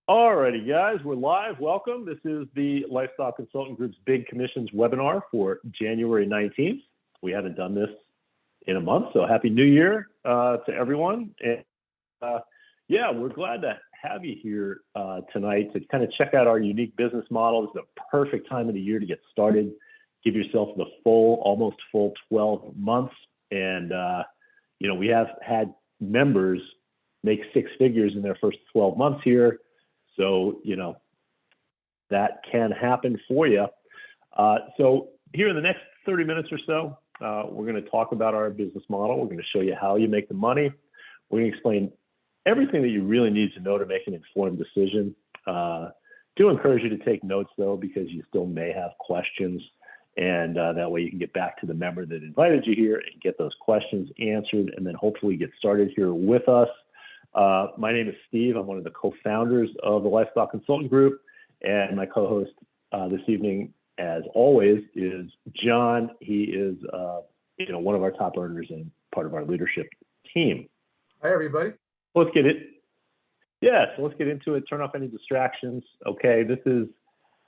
Alrighty, guys, we're live. Welcome. This is the Lifestyle Consultant Group's Big Commissions webinar for January 19th. We haven't done this in a month, so Happy New Year to everyone. And yeah, we're glad to have you here tonight to kind of check out our unique business model. This is a perfect time of the year to get started. Give yourself the almost full 12 months. And, we have had members make six figures in their first 12 months here. So, that can happen for you. So here in the next 30 minutes or so, we're going to talk about our business model. We're going to show you how you make the money. We're going to explain everything that you really need to know to make an informed decision. Do encourage you to take notes, though, because you still may have questions. And that way you can get back to the member that invited you here and get those questions answered, and then hopefully get started here with us. My name is Steve. I'm one of the co-founders of the Lifestyle Consultant Group, and my co-host this evening, as always, is John. He is, one of our top earners and part of our leadership team. Hi, everybody. Let's get it. Yeah, so let's get into it. Turn off any distractions. Okay, this is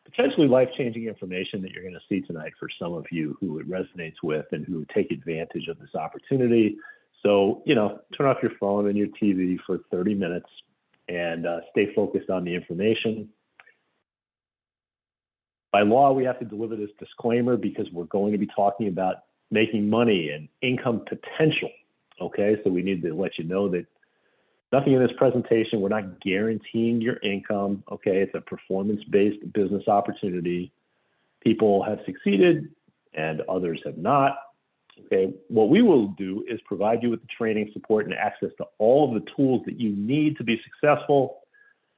potentially life-changing information that you're going to see tonight for some of you who it resonates with and who take advantage of this opportunity. So, turn off your phone and your TV for 30 minutes and stay focused on the information. By law, we have to deliver this disclaimer because we're going to be talking about making money and income potential. Okay, so we need to let you know that nothing in this presentation, we're not guaranteeing your income. Okay, it's a performance-based business opportunity. People have succeeded and others have not. Okay, what we will do is provide you with the training, support, and access to all of the tools that you need to be successful,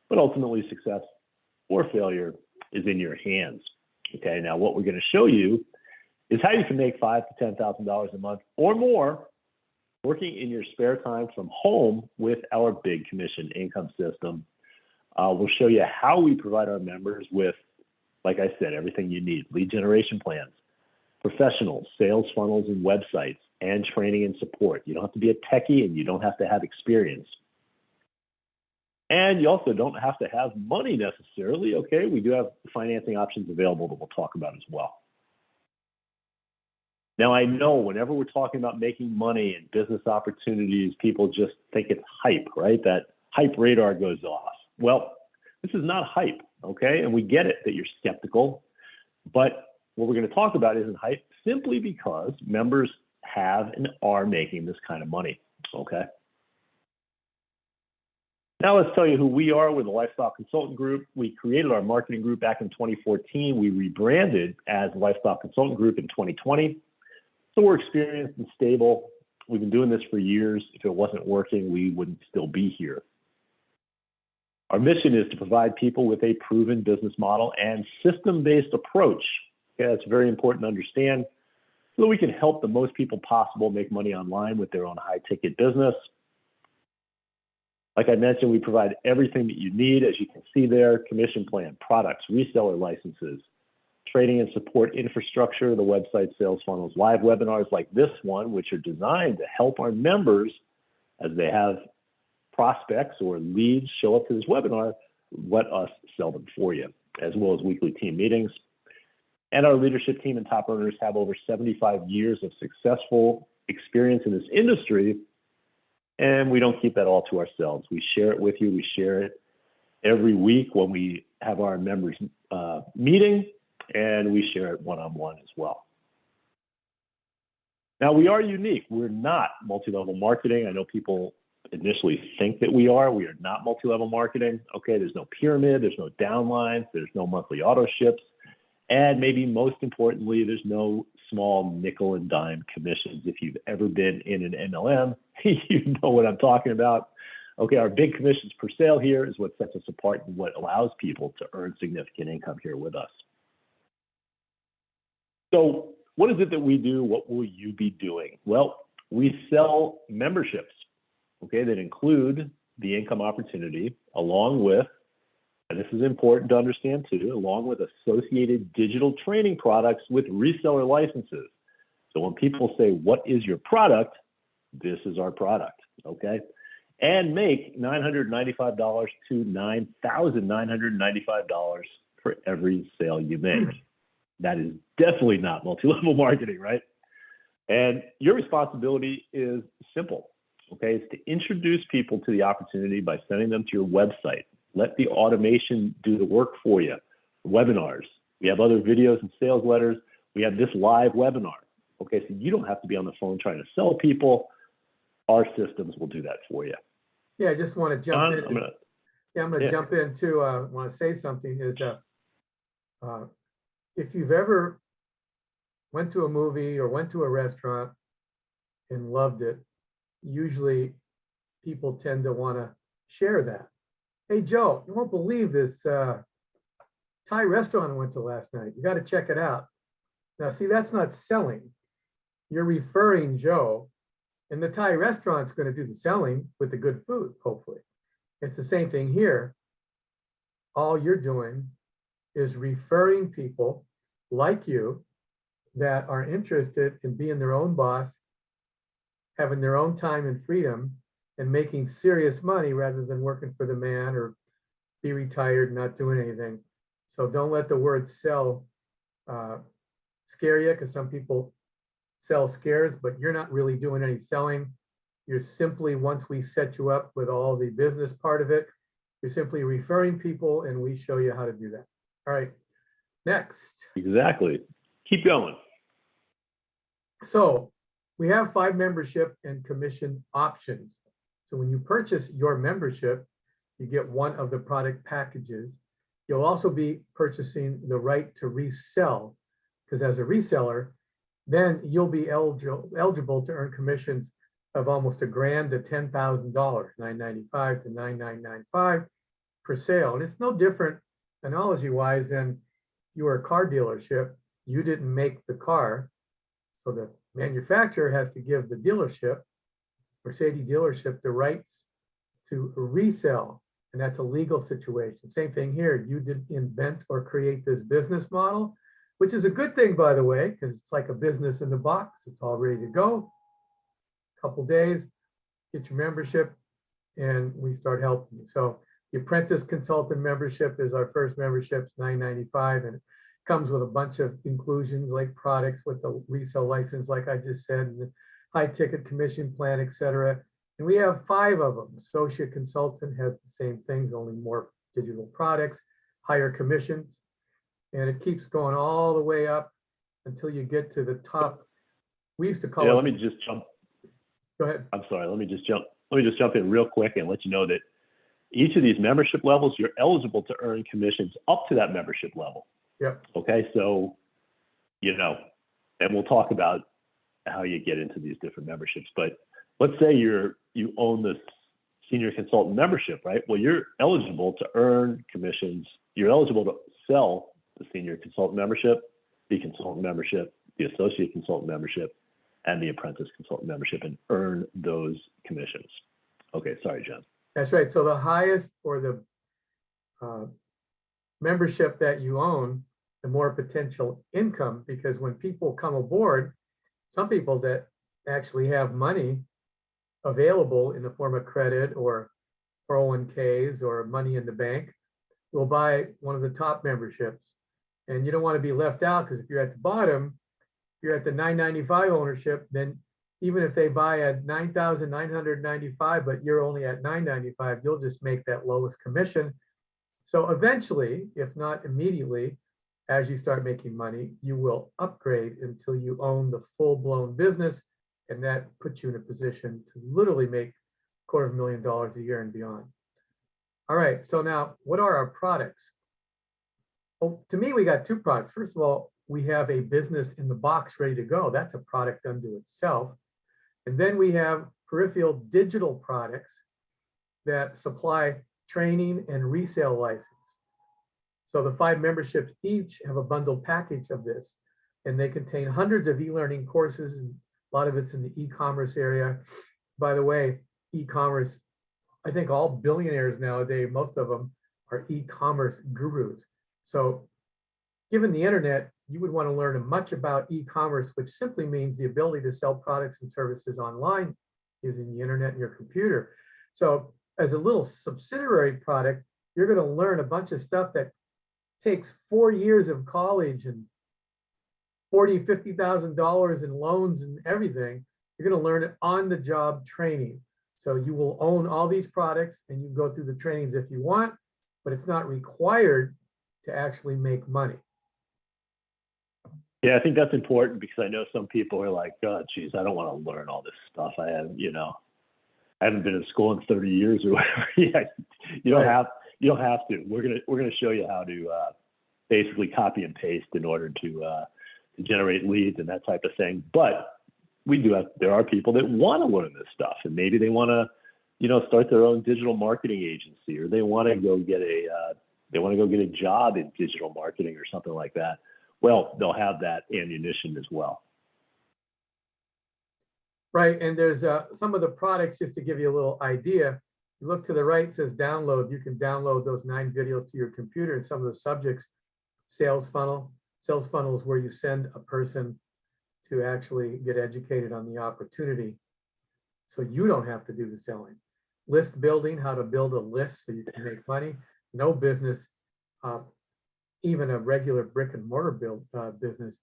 but ultimately success or failure is in your hands. Okay, now what we're going to show you is how you can make $5,000 to $10,000 a month or more working in your spare time from home with our Big Commission income system. We'll show you how we provide our members with, like I said, everything you need: lead generation plans, professional sales funnels and websites, and training and support. You don't have to be a techie and you don't have to have experience. And you also don't have to have money necessarily, okay? We do have financing options available that we'll talk about as well. Now, I know whenever we're talking about making money and business opportunities, people just think it's hype, right? That hype radar goes off. Well, this is not hype, okay? And we get it that you're skeptical, but what we're going to talk about isn't hype simply because members have and are making this kind of money, okay? Now let's tell you who we are. We're the Lifestyle Consultant Group. We created our marketing group back in 2014. We rebranded as Lifestyle Consultant Group in 2020. So we're experienced and stable. We've been doing this for years. If it wasn't working, we wouldn't still be here. Our mission is to provide people with a proven business model and system-based approach. Okay, that's very important to understand, so that we can help the most people possible make money online with their own high-ticket business. Like I mentioned, we provide everything that you need, as you can see there: commission plan, products, reseller licenses, training and support infrastructure, the website, sales funnels, live webinars like this one, which are designed to help our members as they have prospects or leads show up to this webinar, let us sell them for you, as well as weekly team meetings. And our leadership team and top earners have over 75 years of successful experience in this industry. And we don't keep that all to ourselves. We share it with you. We share it every week when we have our members meeting, and we share it one-on-one as well. Now, we are unique. We're not multi-level marketing. I know people initially think that we are. We are not multi-level marketing. Okay, there's no pyramid, there's no downlines, there's no monthly auto ships, and maybe most importantly, there's no small nickel and dime commissions. If you've ever been in an MLM, you know what I'm talking about. Okay, our big commissions per sale here is what sets us apart and what allows people to earn significant income here with us. So what is it that we do? What will you be doing? Well, we sell memberships, okay, that include the income opportunity along with, and this is important to understand too, along with associated digital training products with reseller licenses. So when people say, what is your product? This is our product, okay? and make $995 to $9,995 for every sale you make. That is definitely not multi-level marketing, right? And your responsibility is simple, okay? It's to introduce people to the opportunity by sending them to your website. Let the automation do the work for you. Webinars. We have other videos and sales letters. We have this live webinar. Okay, so you don't have to be on the phone trying to sell people. Our systems will do that for you. Yeah, I just want to jump in. I'm going to jump in too. Want to say something is if you've ever went to a movie or went to a restaurant and loved it, usually people tend to want to share that. Hey, Joe, you won't believe this Thai restaurant I went to last night. You got to check it out. Now, see, that's not selling. You're referring Joe, and the Thai restaurant's going to do the selling with the good food, hopefully. It's the same thing here. All you're doing is referring people like you that are interested in being their own boss, having their own time and freedom, and making serious money rather than working for the man or be retired and not doing anything. So don't let the word sell scare you, because some people sell scares, but you're not really doing any selling. You're simply, once we set you up with all the business part of it, you're simply referring people, and we show you how to do that. All right, next. Exactly. Keep going. So we have 5 membership and commission options. So when you purchase your membership, you get one of the product packages. You'll also be purchasing the right to resell, because as a reseller, then you'll be eligible to earn commissions of almost $1,000 to $10,000, $995 to $9,995 per sale. And it's no different analogy-wise than you were a car dealership. You didn't make the car, so the manufacturer has to give the dealership, Mercedes dealership, the rights to resell, and that's a legal situation. Same thing here. You didn't invent or create this business model, which is a good thing, by the way, because it's like a business in the box. It's all ready to go. Couple days, get your membership, and we start helping you. So the apprentice consultant membership is our first membership, it's $995, and it comes with a bunch of inclusions like products with the resale license, like I just said, and the high ticket commission plan, etc. And we have 5 of them. Associate consultant has the same things, only more digital products, higher commissions, and it keeps going all the way up until you get to the top. We used to call it. Let me just jump. Go ahead. I'm sorry. Let me just jump in real quick and let you know that each of these membership levels, you're eligible to earn commissions up to that membership level. Yep. Okay. So, and we'll talk about how you get into these different memberships. But let's say you own this senior consultant membership, right? Well, you're eligible to earn commissions. You're eligible to sell the senior consultant membership, the consultant membership, the associate consultant membership, and the apprentice consultant membership, and earn those commissions. Okay, sorry, Jen. That's right. So the highest or the membership that you own, the more potential income, because when people come aboard, some people that actually have money available in the form of credit or 401ks or money in the bank will buy one of the top memberships. And you don't want to be left out, because if you're at the bottom, you're at the $995 ownership, then even if they buy at $9,995, but you're only at $995, you'll just make that lowest commission. So eventually, if not immediately, as you start making money, you will upgrade until you own the full-blown business, and that puts you in a position to literally make $250,000 a year and beyond. All right, so now what are our products? Well, to me, we got 2 products. First of all, we have a business in the box ready to go. That's a product unto itself. And then we have peripheral digital products that supply training and resale license. So the 5 memberships each have a bundled package of this, and they contain hundreds of e-learning courses, and a lot of it's in the e-commerce area. By the way, e-commerce, I think all billionaires nowadays, most of them are e-commerce gurus. So given the internet, you would want to learn much about e-commerce, which simply means the ability to sell products and services online using the internet and your computer. So as a little subsidiary product, you're going to learn a bunch of stuff that takes 4 years of college and $50,000 in loans and everything. You're going to learn it on the job training. So you will own all these products and you can go through the trainings if you want, but it's not required to actually make money. Yeah, I think that's important because I know some people are like, God, geez, I don't want to learn all this stuff. I haven't been in school in 30 years or whatever. Yeah, you don't have to. We're gonna show you how to basically copy and paste in order to generate leads and that type of thing. But there are people that want to learn this stuff, and maybe they want to, start their own digital marketing agency, or they want to go get a job in digital marketing or something like that. Well, they'll have that ammunition as well. Right, and there's some of the products, just to give you a little idea. You look to the right, it says download. You can download those 9 videos to your computer, and some of the subjects, sales funnel. Sales funnel is where you send a person to actually get educated on the opportunity, so you don't have to do the selling. List building, how to build a list so you can make money. No business, even a regular brick and mortar business,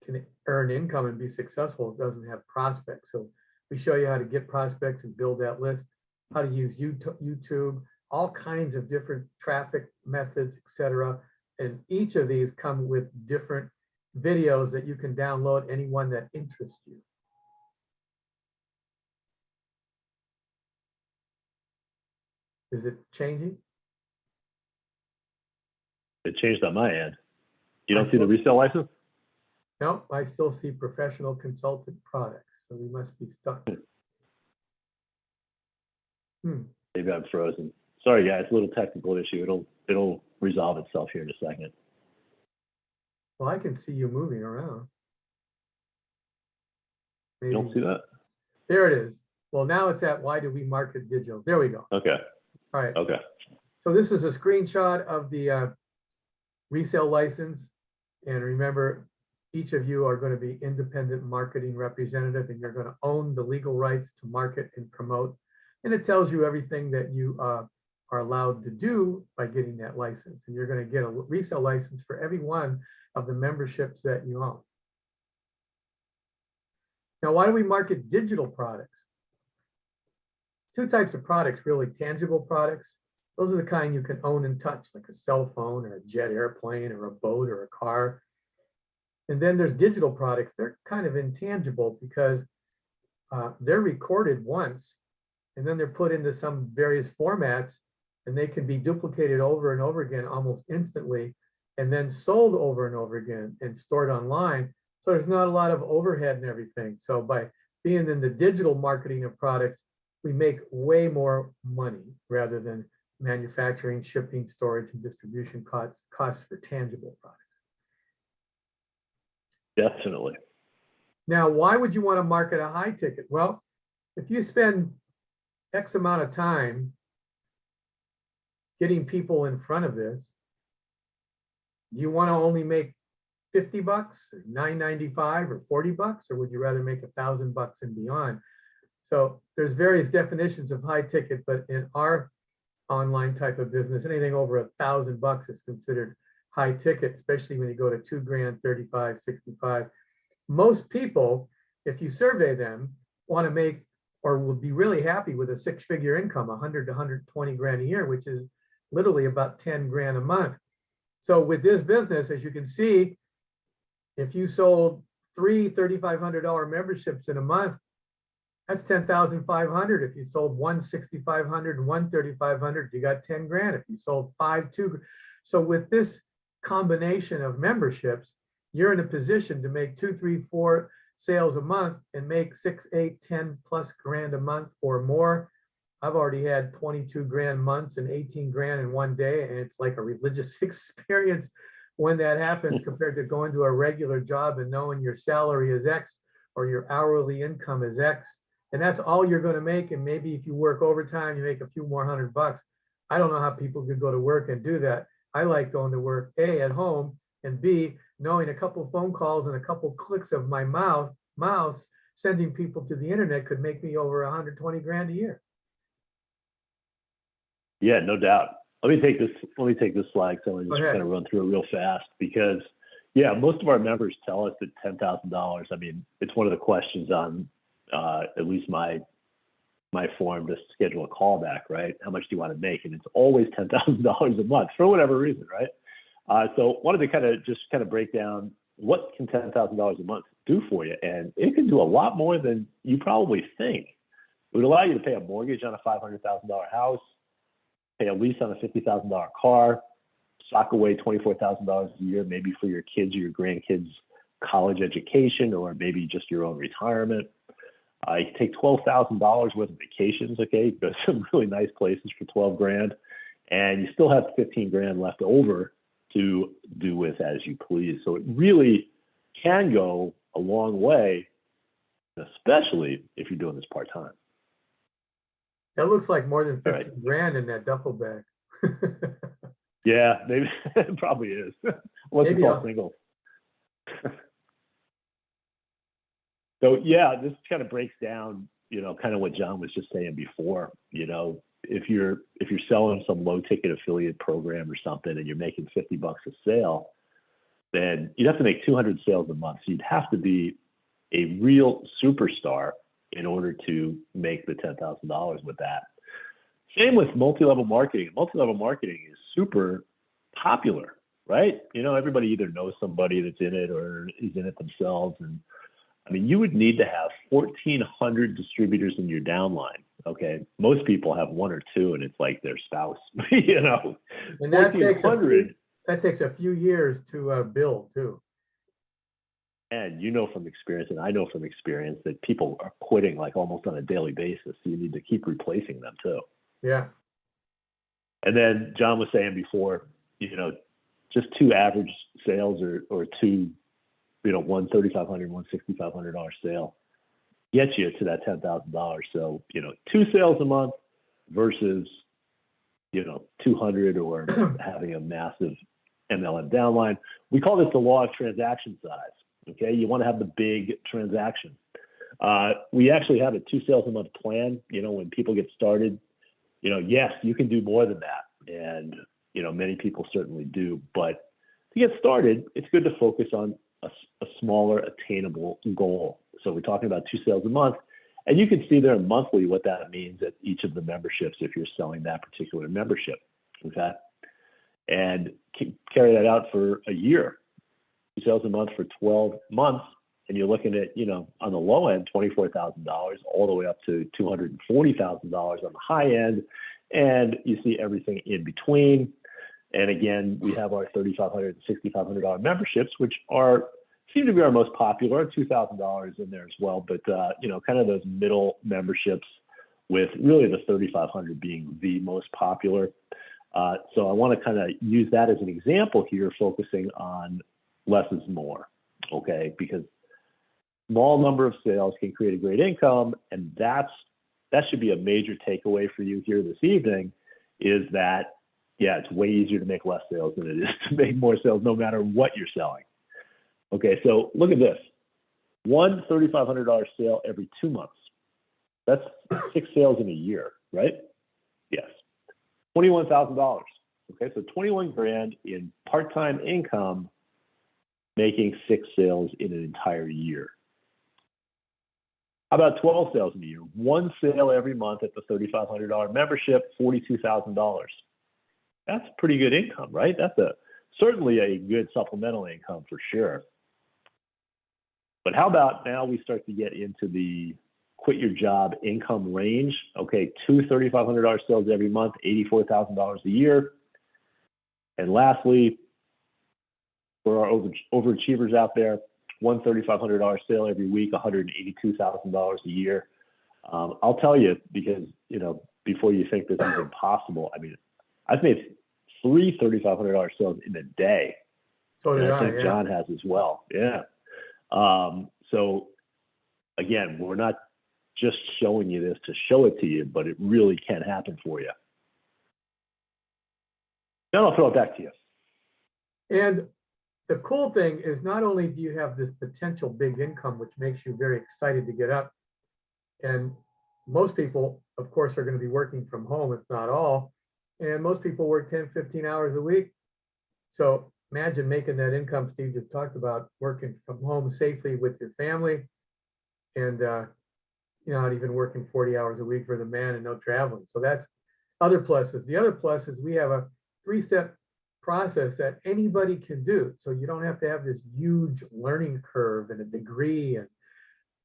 can earn income and be successful. It doesn't have prospects. So we show you how to get prospects and build that list, how to use YouTube, all kinds of different traffic methods, etc. And each of these come with different videos that you can download, any one that interests you. Is it changing? It changed on my end. You don't see the resale license? No, I still see professional consultant products, so we must be stuck. Maybe I'm frozen. Sorry, guys, a little technical issue. It'll resolve itself here in a second. Well, I can see you moving around. Maybe. You don't see that? There it is. Well, now it's at why do we market digital? There we go. Okay. All right. Okay. So this is a screenshot of the resale license. And remember, each of you are going to be independent marketing representative, and you're going to own the legal rights to market and promote. And it tells you everything that you are allowed to do by getting that license. And you're going to get a resale license for every one of the memberships that you own. Now, why do we market digital products? 2 types of products, really. Tangible products. Those are the kind you can own and touch, like a cell phone or a jet airplane or a boat or a car. And then there's digital products. They're kind of intangible because they're recorded once and then they're put into some various formats, and they can be duplicated over and over again almost instantly, and then sold over and over again and stored online. So there's not a lot of overhead and everything. So by being in the digital marketing of products, we make way more money rather than manufacturing, shipping, storage, and distribution costs for tangible products. Definitely. Now, why would you want to market a high ticket? Well, if you spend X amount of time getting people in front of this, do you want to only make 50 bucks or $9.95 or 40 bucks, or would you rather make $1,000 and beyond? So there's various definitions of high ticket, but in our online type of business, anything over $1,000 is considered high ticket, especially when you go to $2 grand, 35, 65. Most people, if you survey them, want to make or will be really happy with a 6-figure income, 100 to 120 grand a year, which is literally about 10 grand a month. So with this business, as you can see, if you sold 3 $3,500 memberships in a month, that's 10,500. If you sold 1 6,500 and 1 3,500, you got 10 grand. If you sold 5 2. So with this combination of memberships, you're in a position to make 2, 3, 4 sales a month and make 6, 8, 10 plus grand a month or more. I've already had 22 grand months and 18 grand in one day, and it's like a religious experience when that happens compared to going to a regular job and knowing your salary is X or your hourly income is X, and that's all you're going to make. And maybe if you work overtime, you make a few more $100. I don't know how people could go to work and do that. I like going to work, A, at home, and B, knowing a couple phone calls and a couple clicks of my mouse sending people to the internet could make me over 120 grand a year. Yeah, no doubt. Let me take this slide. So I'm Go just ahead. kind of run through it real fast because, yeah, most of our members tell us that $10,000. I mean, it's one of the questions on at least my form to schedule a callback, right? How much do you want to make? And it's always $10,000 a month for whatever reason, right? So wanted to kind of break down what can $10,000 a month do for you, and it can do a lot more than you probably think. It would allow you to pay a mortgage on a $500,000 house, pay a lease on a $50,000 car, sock away $24,000 a year, maybe for your kids or your grandkids' college education, or maybe just your own retirement. You can take $12,000 worth of vacations, okay? You go to some really nice places for 12 grand, and you still have 15 grand left over to do with as you please. So it really can go a long way, especially if you're doing this part-time. That looks like more than 15 right. grand in that duffel bag. Yeah, maybe it probably is. What's it called, single? So yeah, this kind of breaks down, kind of what John was just saying before. If you're selling some low ticket affiliate program or something and you're making $50 a sale, then you'd have to make 200 sales a month. So you'd have to be a real superstar in order to make the $10,000 with that. Same with multi-level marketing. Multi-level marketing is super popular, right? Everybody either knows somebody that's in it or is in it themselves. And I mean, you would need to have 1,400 distributors in your downline. Okay, most people have one or two, and it's like their spouse. And that takes a few years to build too. And from experience, and I know from experience that people are quitting like almost on a daily basis. So you need to keep replacing them too. Yeah. And then John was saying before, just two average sales or two, one $3,500, one $6,500 sale gets you to that $10,000. So, two sales a month versus, 200 or having a massive MLM downline. We call this the law of transaction size. Okay. You want to have the big transaction. We actually have a 2 sales a month plan. When people get started, yes, you can do more than that. And, many people certainly do, but to get started, it's good to focus on a smaller attainable goal. So we're talking about 2 sales a month, and you can see there monthly what that means at each of the memberships if you're selling that particular membership. Okay. And carry that out for a year. 2 sales a month for 12 months, and you're looking at, on the low end, $24,000 all the way up to $240,000 on the high end, and you see everything in between. And again, we have our $3,500 and $6,500 memberships, which seem to be our most popular, $2,000 in there as well, but kind of those middle memberships with really the $3,500 being the most popular. So I want to kind of use that as an example here, focusing on less is more, okay? Because small number of sales can create a great income, and that should be a major takeaway for you here this evening, is that, yeah, it's way easier to make less sales than it is to make more sales, no matter what you're selling. Okay, so look at this. One $3,500 sale every 2 months. That's 6 sales in a year, right? Yes. $21,000. Okay, so 21 grand in part-time income, making 6 sales in an entire year. How about 12 sales in a year? 1 sale every month at the $3,500 membership, $42,000. That's pretty good income, right? That's certainly a good supplemental income for sure. But how about now we start to get into the quit your job income range? Okay, 2 $3,500 sales every month, $84,000 a year. And lastly, for our overachievers out there, 1 $3,500 sale every week, $182,000 a year. I'll tell you, because before you think this is impossible, I mean, I've made 3 $3,500 sales in a day. So did I think yeah. John has as well. Yeah. So again, we're not just showing you this to show it to you, but it really can happen for you. Then I'll throw it back to you. And the cool thing is, not only do you have this potential big income, which makes you very excited to get up, and most people, of course, are going to be working from home, if not all, and most people work 10, 15 hours a week. So imagine making that income Steve just talked about, working from home safely with your family, and not even working 40 hours a week for the man and no traveling. So that's other pluses. The other plus is we have a 3-step process that anybody can do. So you don't have to have this huge learning curve and a degree and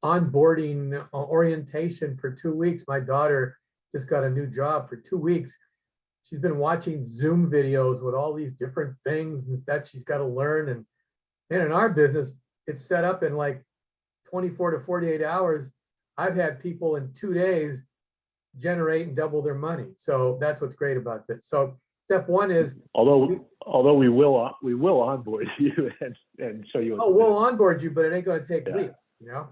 onboarding orientation for 2 weeks. My daughter just got a new job for 2 weeks. She's been watching Zoom videos with all these different things that she's got to learn. And in our business, it's set up in like 24 to 48 hours. I've had people in 2 days generate and double their money. So that's what's great about this. So step one is, although we will onboard you and show you. Oh, we'll onboard you, but it ain't going to take weeks, No.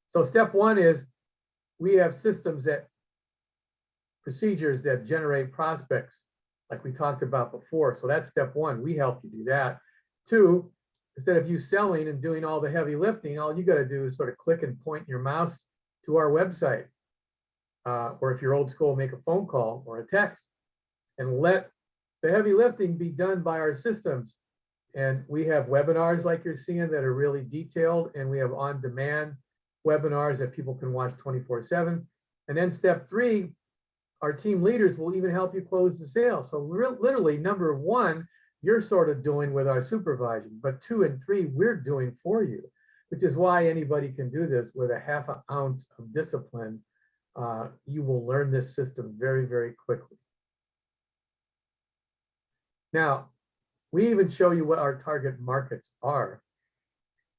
So step one is we have systems procedures that generate prospects, like we talked about before. So that's step one. We help you do that. 2, instead of you selling and doing all the heavy lifting, all you got to do is sort of click and point your mouse to our website. Or if you're old school, make a phone call or a text and let the heavy lifting be done by our systems. And we have webinars like you're seeing that are really detailed, and we have on-demand webinars that people can watch 24/7. And then step 3, our team leaders will even help you close the sale. So literally, number 1, you're sort of doing with our supervision, but 2 and 3, we're doing for you, which is why anybody can do this with a half an ounce of discipline. You will learn this system very, very quickly. Now, we even show you what our target markets are.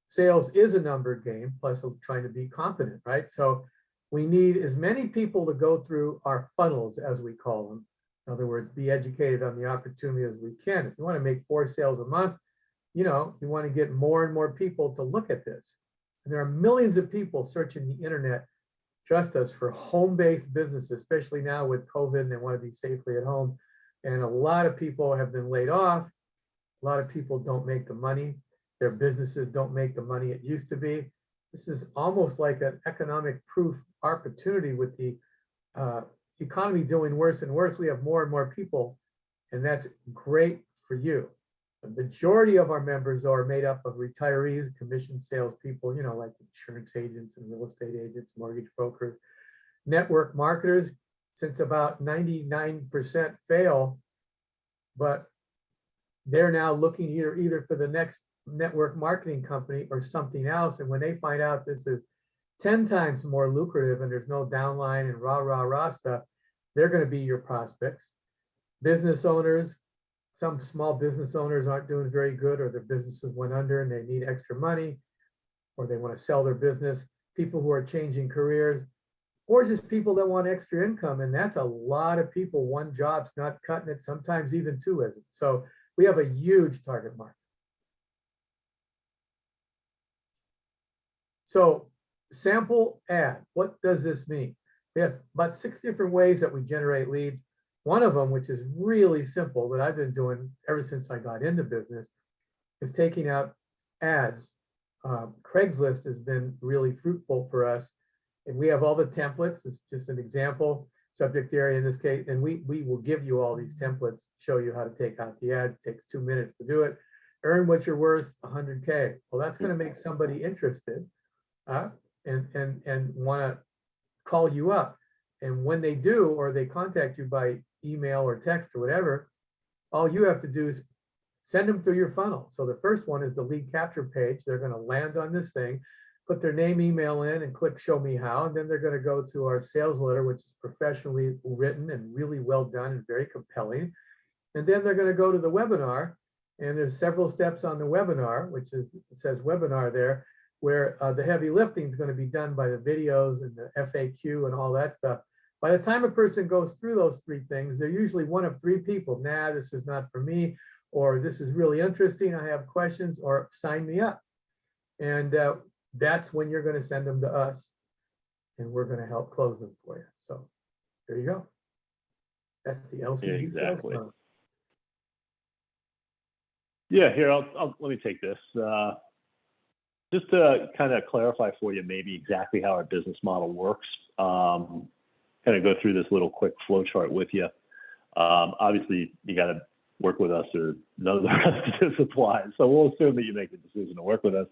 Sales is a numbered game, plus trying to be competent, right? So we need as many people to go through our funnels, as we call them. In other words, be educated on the opportunity as we can. If you want to make 4 sales a month, you want to get more and more people to look at this. And there are millions of people searching the internet, trust us, for home-based businesses, especially now with COVID, and they want to be safely at home. And a lot of people have been laid off. A lot of people don't make the money. Their businesses don't make the money it used to be. This is almost like an economic proof opportunity with the economy doing worse and worse. We have more and more people, and that's great for you. The majority of our members are made up of retirees, commission salespeople, like insurance agents and real estate agents, mortgage brokers, network marketers. Since about 99% fail, but they're now looking either for the next network marketing company or something else. And when they find out this is 10 times more lucrative and there's no downline and rah stuff, they're going to be your prospects. Business owners, some small business owners aren't doing very good, or their businesses went under and they need extra money, or they want to sell their business. People who are changing careers, or just people that want extra income. And that's a lot of people. 1 job's not cutting it, sometimes even 2 isn't. So we have a huge target market. So sample ad, what does this mean? We have about 6 different ways that we generate leads. One of them, which is really simple, that I've been doing ever since I got into business, is taking out ads. Craigslist has been really fruitful for us. And we have all the templates. It's just an example, subject area in this case. And we will give you all these templates, show you how to take out the ads. It takes 2 minutes to do it. Earn what you're worth, 100K. Well, that's going to make somebody interested and want to call you up. And when they do, or they contact you by email or text or whatever, all you have to do is send them through your funnel. So the first one is the lead capture page. They're going to land on this thing, put their name, email in, and click show me how. And then they're going to go to our sales letter, which is professionally written and really well done and very compelling. And then they're going to go to the webinar. And there's several steps on the webinar, which is, it says webinar there, where the heavy lifting is going to be done by the videos and the FAQ and all that stuff. By the time a person goes through those 3 things, they're usually one of 3 people. Nah, this is not for me, or this is really interesting, I have questions, or sign me up. And that's when you're going to send them to us, and we're going to help close them for you. So there you go. That's the LCG. Exactly. Yeah, here, let me take this. Just to kind of clarify for you maybe exactly how our business model works. kind of go through this little quick flow chart with you. Obviously, you got to work with us or none of the rest of this applies. So we'll assume that you make the decision to work with us.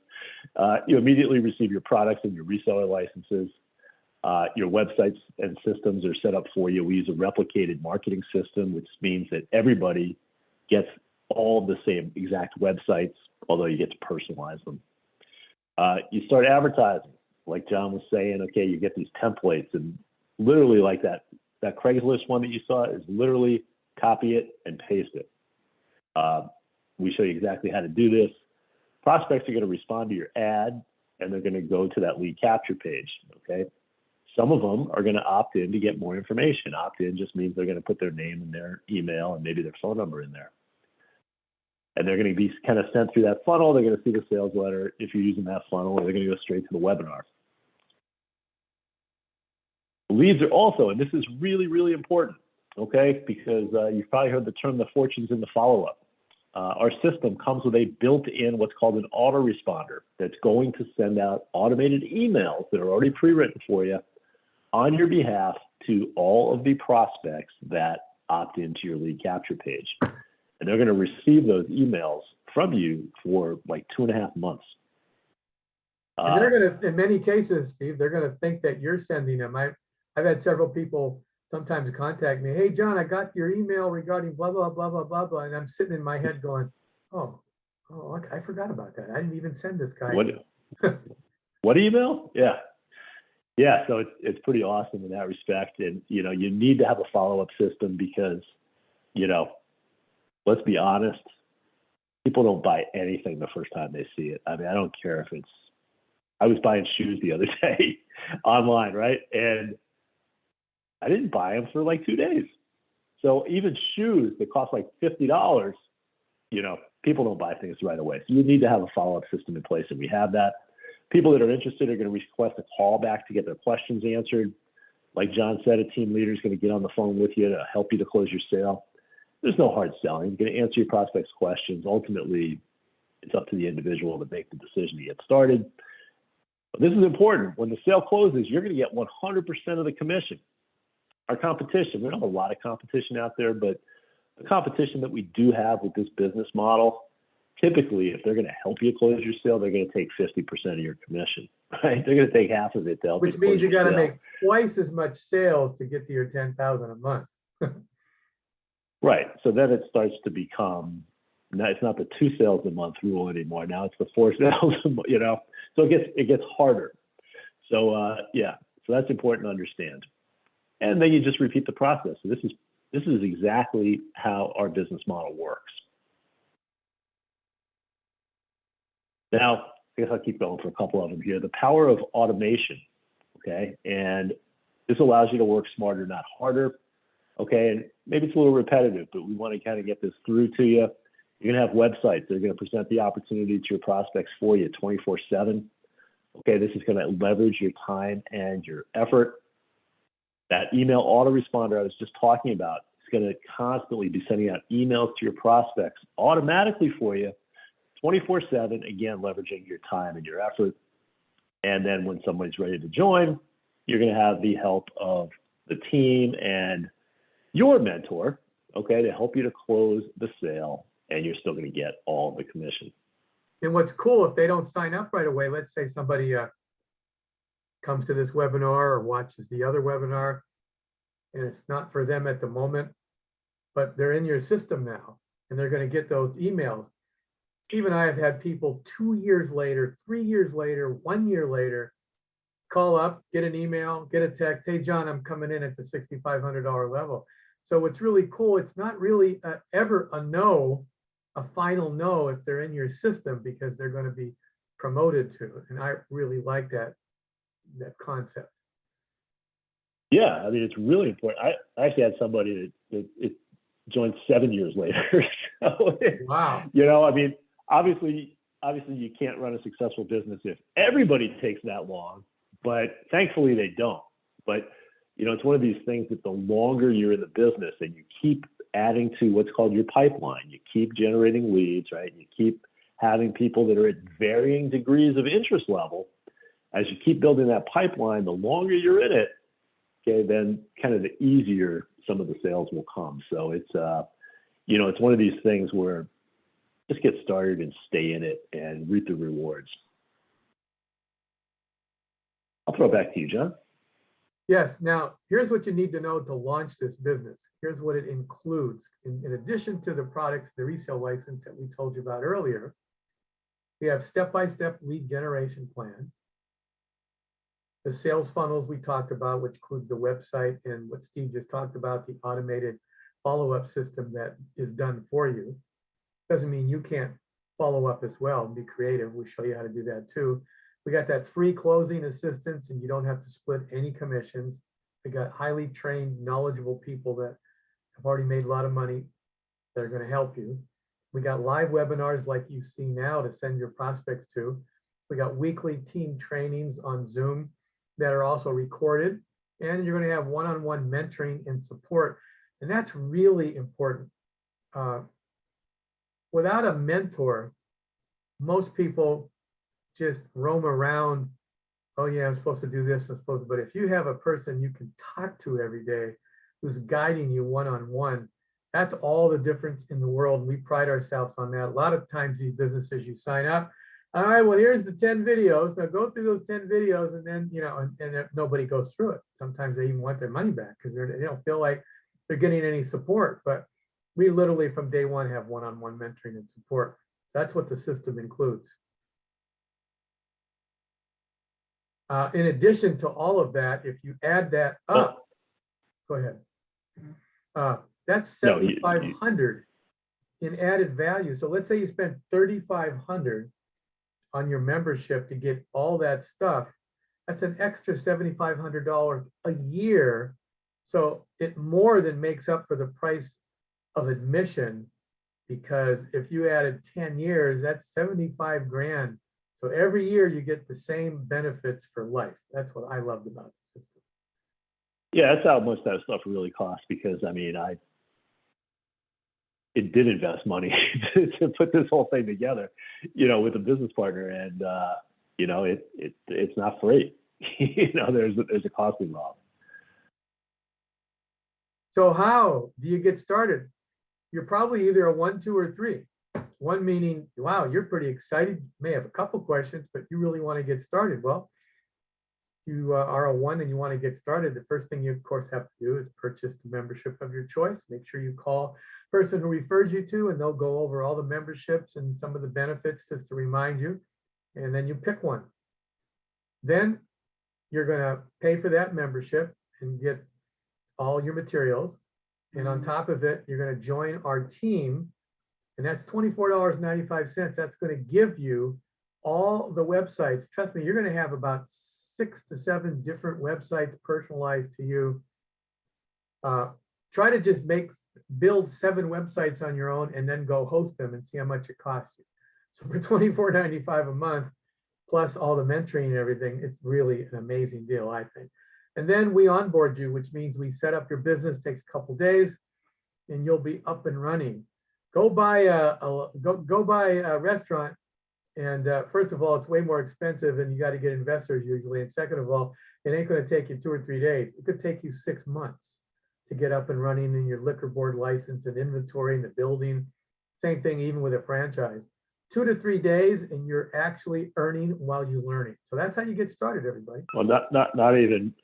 You immediately receive your products and your reseller licenses. Your websites and systems are set up for you. We use a replicated marketing system, which means that everybody gets all the same exact websites, although you get to personalize them. You start advertising, like John was saying. Okay, you get these templates, and literally like that Craigslist one that you saw is literally copy it and paste it. We show you exactly how to do this. Prospects are going to respond to your ad, and they're going to go to that lead capture page. Okay. Some of them are going to opt in to get more information. Opt in just means they're going to put their name and their email and maybe their phone number in there. And they're going to be kind of sent through that funnel. They're going to see the sales letter if you're using that funnel, or they're going to go straight to the webinar. Leads are also, and this is really, really important, okay, because you've probably heard the term the fortune's in the follow-up. Our system comes with a built-in what's called an autoresponder that's going to send out automated emails that are already pre-written for you on your behalf to all of the prospects that opt into your lead capture page. And they're going to receive those emails from you for like 2.5 months. And they're going to, in many cases, Steve, they're going to think that you're sending them. I've had several people sometimes contact me. Hey, John, I got your email regarding blah, blah, blah, blah, blah, blah. And I'm sitting in my head going, oh, okay, I forgot about that. I didn't even send this guy. What email? Yeah. Yeah, so it's pretty awesome in that respect. And, you need to have a follow-up system because, let's be honest, people don't buy anything the first time they see it. I mean, I don't care if it's, I was buying shoes the other day online, right? And I didn't buy them for like 2 days. So even shoes that cost like $50, people don't buy things right away. So you need to have a follow-up system in place, and we have that. People that are interested are going to request a call back to get their questions answered. Like John said, a team leader is going to get on the phone with you to help you to close your sale. There's no hard selling. You're going to answer your prospects' questions. Ultimately, it's up to the individual to make the decision to get started. But this is important. When the sale closes, you're going to get 100% of the commission. Our competition, we don't have a lot of competition out there, but the competition that we do have with this business model, typically, if they're going to help you close your sale, they're going to take 50% of your commission, right? They're going to take half of it to help you close your sale. Which means you got to make twice as much sales to get to your 10,000 a month. Right. So then it starts to become, it's not the 2 sales a month rule anymore. Now it's the 4 sales, So it gets harder. So so that's important to understand. And then you just repeat the process. So this is exactly how our business model works. Now, I guess I'll keep going for a couple of them here. The power of automation, okay? And this allows you to work smarter, not harder, okay? And maybe it's a little repetitive, but we want to kind of get this through to you. You're going to have websites that are going to present the opportunity to your prospects for you 24/7. Okay, this is going to leverage your time and your effort. That email autoresponder I was just talking about is going to constantly be sending out emails to your prospects automatically for you 24/7, again, leveraging your time and your effort. And then when somebody's ready to join, you're going to have the help of the team and your mentor, okay, to help you to close the sale, and you're still going to get all the commission. And what's cool, if they don't sign up right away, let's say somebody comes to this webinar or watches the other webinar, and it's not for them at the moment, but they're in your system now, and they're going to get those emails. Steve and I have had people 2 years later, 3 years later, 1 year later, call up, get an email, get a text. Hey, John, I'm coming in at the $6,500 level. So what's really cool, it's not really ever a no, a final no if they're in your system, because they're going to be promoted to it. And I really like that concept. Yeah, I mean, it's really important. I actually had somebody that joined 7 years later. So, wow. I mean, obviously you can't run a successful business if everybody takes that long, but thankfully they don't. But, it's one of these things that the longer you're in the business and you keep adding to what's called your pipeline, you keep generating leads, right? You keep having people that are at varying degrees of interest level. As you keep building that pipeline, the longer you're in it, okay, then kind of the easier some of the sales will come. So it's, it's one of these things where just get started and stay in it and reap the rewards. I'll throw it back to you, John. Yes. Now, here's what you need to know to launch this business. Here's what it includes. In addition to the products, the resale license that we told you about earlier, we have step-by-step lead generation plans, the sales funnels we talked about, which includes the website and what Steve just talked about, the automated follow-up system that is done for you. Doesn't mean you can't follow up as well and be creative. We'll show you how to do that too. We got that free closing assistance, and you don't have to split any commissions. We got highly trained, knowledgeable people that have already made a lot of money that are going to help you. We got live webinars like you see now to send your prospects to. We got weekly team trainings on Zoom that are also recorded, and you're going to have one-on-one mentoring and support. And that's really important. Without a mentor, most people just roam around. Oh yeah, I'm supposed to do this, but if you have a person you can talk to every day who's guiding you one-on-one, that's all the difference in the world. We pride ourselves on that. A lot of times these businesses, you sign up, all right, well, here's the 10 videos. Now go through those 10 videos, and then, and nobody goes through it. Sometimes they even want their money back because they don't feel like they're getting any support. But we literally from day one have one-on-one mentoring and support. That's what the system includes. In addition to all of that, if you add that up, go ahead. That's 7,500 in added value. So let's say you spend 3,500 on your membership to get all that stuff. That's an extra $7,500 a year. So it more than makes up for the price of admission, because if you added 10 years, that's 75 grand. So every year you get the same benefits for life. That's what I loved about the system. Yeah, that's how much that stuff really costs, because it did invest money to put this whole thing together, with a business partner, and it's not free. There's a cost involved. So how do you get started? You're probably either a 1, 2, or 3. 1 meaning, wow, you're pretty excited. You may have a couple questions, but you really want to get started. Well, you are a 1 and you want to get started. The first thing you, of course, have to do is purchase the membership of your choice. Make sure you call the person who refers you to, and they'll go over all the memberships and some of the benefits just to remind you. And then you pick one. Then you're going to pay for that membership and get all your materials. And on top of it, you're going to join our team. And that's $24.95. That's going to give you all the websites. Trust me, you're going to have about 6 to 7 different websites personalized to you. Try to just build 7 websites on your own and then go host them and see how much it costs you. So for $24.95 a month, plus all the mentoring and everything, it's really an amazing deal, I think. And then we onboard you, which means we set up your business, takes a couple days, and you'll be up and running. Go buy a restaurant, and first of all, it's way more expensive, and you got to get investors usually. And second of all, it ain't going to take you 2 or 3 days. It could take you 6 months to get up and running in your liquor board license and inventory and the building. Same thing even with a franchise. 2 to 3 days, and you're actually earning while you're learning. So that's how you get started, everybody. Well, not even,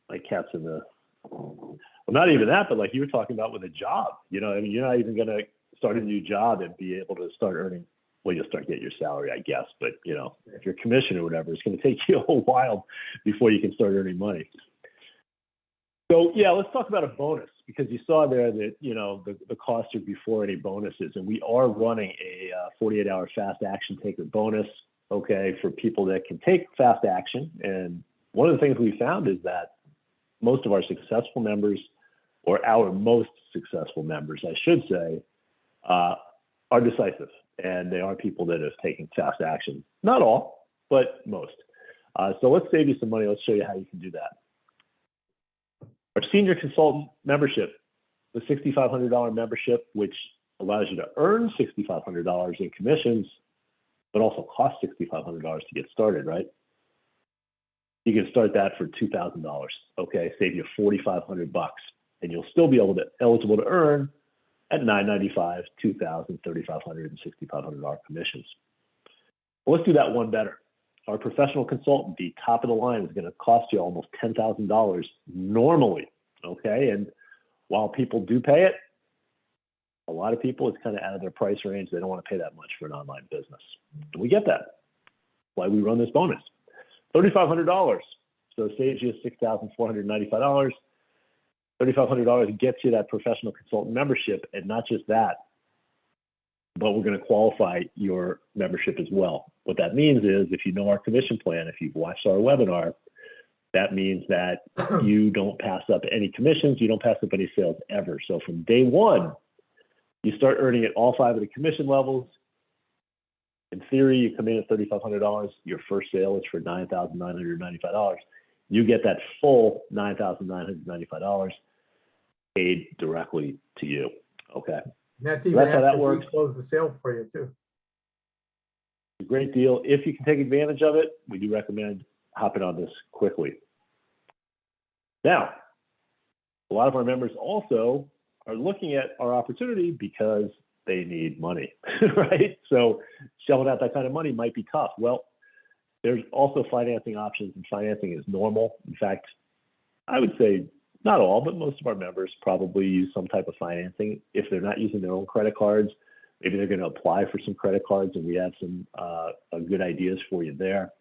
my cat's in the, well, not even that, but like you were talking about with a job, you're not even going to start a new job and be able to start earning. Well, you'll start getting your salary, I guess, but if you're commission or whatever, it's going to take you a while before you can start earning money. So yeah, let's talk about a bonus, because you saw there that, the costs are before any bonuses, and we are running a 48-hour fast action taker bonus, okay, for people that can take fast action. And one of the things we found is that most of our successful members, or our most successful members, I should say, are decisive, and they are people that have taken fast action. Not all, but most. So let's save you some money. Let's show you how you can do that. Our senior consultant membership, the $6,500 membership, which allows you to earn $6,500 in commissions, but also costs $6,500 to get started, right? You can start that for $2,000. Okay, save you $4,500, and you'll still be eligible to earn at $995, $2,000, $3,500, and $6,500 commissions. Well, let's do that one better. Our professional consultant fee, top of the line, is going to cost you almost $10,000 normally. Okay, and while people do pay it, a lot of people, it's kind of out of their price range. They don't want to pay that much for an online business. And we get that. That's why we run this bonus. $3,500. So it saves you $6,495. $3,500 gets you that professional consultant membership. And not just that, but we're going to qualify your membership as well. What that means is, if you know our commission plan, if you've watched our webinar, that means that you don't pass up any commissions, you don't pass up any sales ever. So from day one, you start earning at all 5 of the commission levels. In theory, you come in at $3,500. Your first sale is for $9,995. You get that full $9,995 paid directly to you. Okay. And that's even That's how that after works. we close the sale for you too. A great deal. If you can take advantage of it, we do recommend hopping on this quickly. Now, a lot of our members also are looking at our opportunity because they need money, right? So shelling out that kind of money might be tough. Well, there's also financing options, and financing is normal. In fact, I would say not all, but most of our members probably use some type of financing. If they're not using their own credit cards, maybe they're going to apply for some credit cards, and we have some good ideas for you there.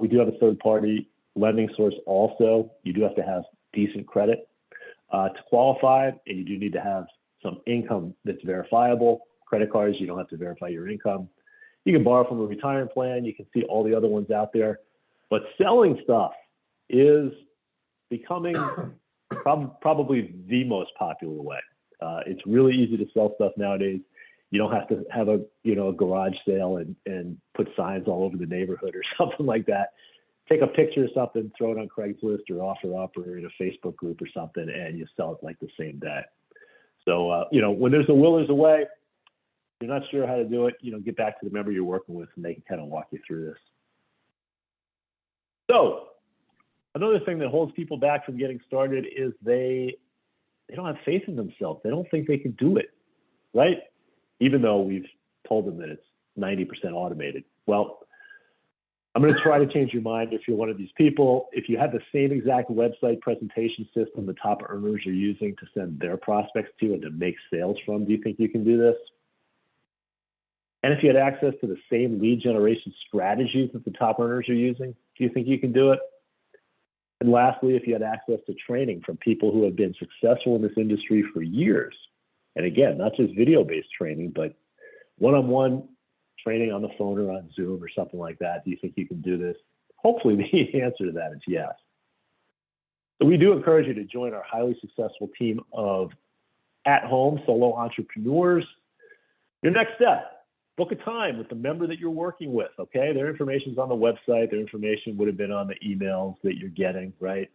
We do have a third-party lending source also. You do have to have decent credit to qualify, and you do need to have some income that's verifiable. Credit cards, you don't have to verify your income. You can borrow from a retirement plan. You can see all the other ones out there. But selling stuff is becoming probably the most popular way. It's really easy to sell stuff nowadays. You don't have to have a garage sale and put signs all over the neighborhood or something like that. Take a picture of something, throw it on Craigslist or OfferUp or in a Facebook group or something, and you sell it like the same day. So, when there's a will, there's a way. If you're not sure how to do it, get back to the member you're working with, and they can kind of walk you through this. So, another thing that holds people back from getting started is they don't have faith in themselves. They don't think they can do it, right? Even though we've told them that it's 90% automated. Well, I'm going to try to change your mind if you're one of these people. If you have the same exact website presentation system the top earners are using to send their prospects to and to make sales from, do you think you can do this? And if you had access to the same lead generation strategies that the top earners are using, do you think you can do it? And lastly, if you had access to training from people who have been successful in this industry for years, and again, not just video-based training, but one-on-one training on the phone or on Zoom or something like that, do you think you can do this? Hopefully the answer to that is yes. So we do encourage you to join our highly successful team of at-home solo entrepreneurs. Your next step, book a time with the member that you're working with, okay? Their information's on the website. Their information would have been on the emails that you're getting, right?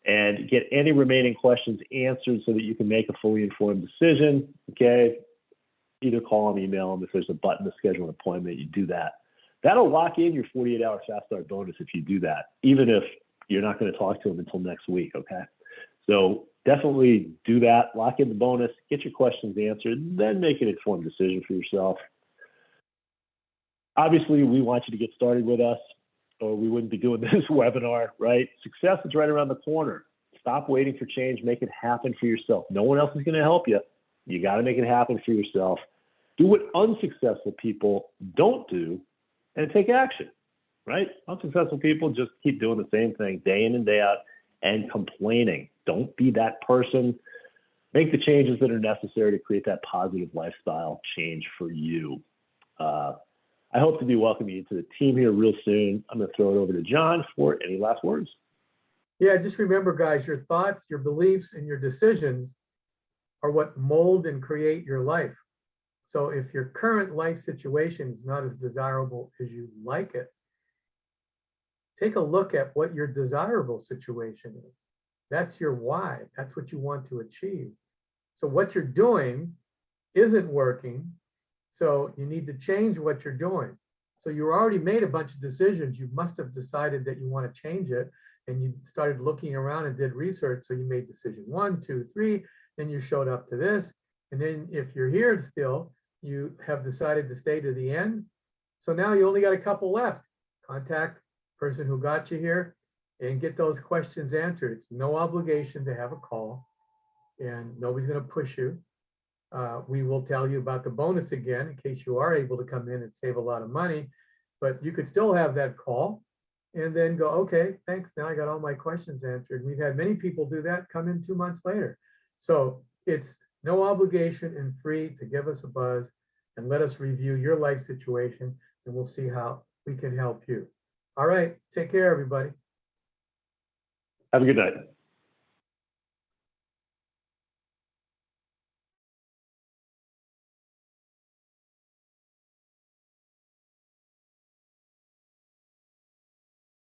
And get any remaining questions answered so that you can make a fully informed decision, okay? Either call them, email them. If there's a button to schedule an appointment, you do that. That'll lock in your 48-hour fast start bonus if you do that, even if you're not going to talk to them until next week, okay? So definitely do that. Lock in the bonus, get your questions answered, then make an informed decision for yourself. Obviously, we want you to get started with us, or we wouldn't be doing this webinar, right? Success is right around the corner. Stop waiting for change. Make it happen for yourself. No one else is going to help you. You got to make it happen for yourself. Do what unsuccessful people don't do and take action, right? Unsuccessful people just keep doing the same thing day in and day out and complaining. Don't be that person. Make the changes that are necessary to create that positive lifestyle change for you. I hope to be welcoming you to the team here real soon. I'm going to throw it over to John for any last words. Yeah, just remember, guys, your thoughts, your beliefs, and your decisions are what mold and create your life. So if your current life situation is not as desirable as you like it, take a look at what your desirable situation is. That's your why. That's what you want to achieve. So what you're doing isn't working. So you need to change what you're doing. So you already made a bunch of decisions. You must have decided that you want to change it, and you started looking around and did research. So you made decision 1, 2, 3, then you showed up to this. And then if you're here still, you have decided to stay to the end. So now you only got a couple left. Contact person who got you here and get those questions answered. It's no obligation to have a call, and nobody's going to push you. We will tell you about the bonus again in case you are able to come in and save a lot of money, but you could still have that call and then go, okay, thanks. Now I got all my questions answered. We've had many people do that, come in 2 months later. So it's no obligation and free to give us a buzz and let us review your life situation, and we'll see how we can help you. All right, take care, everybody. Have a good night.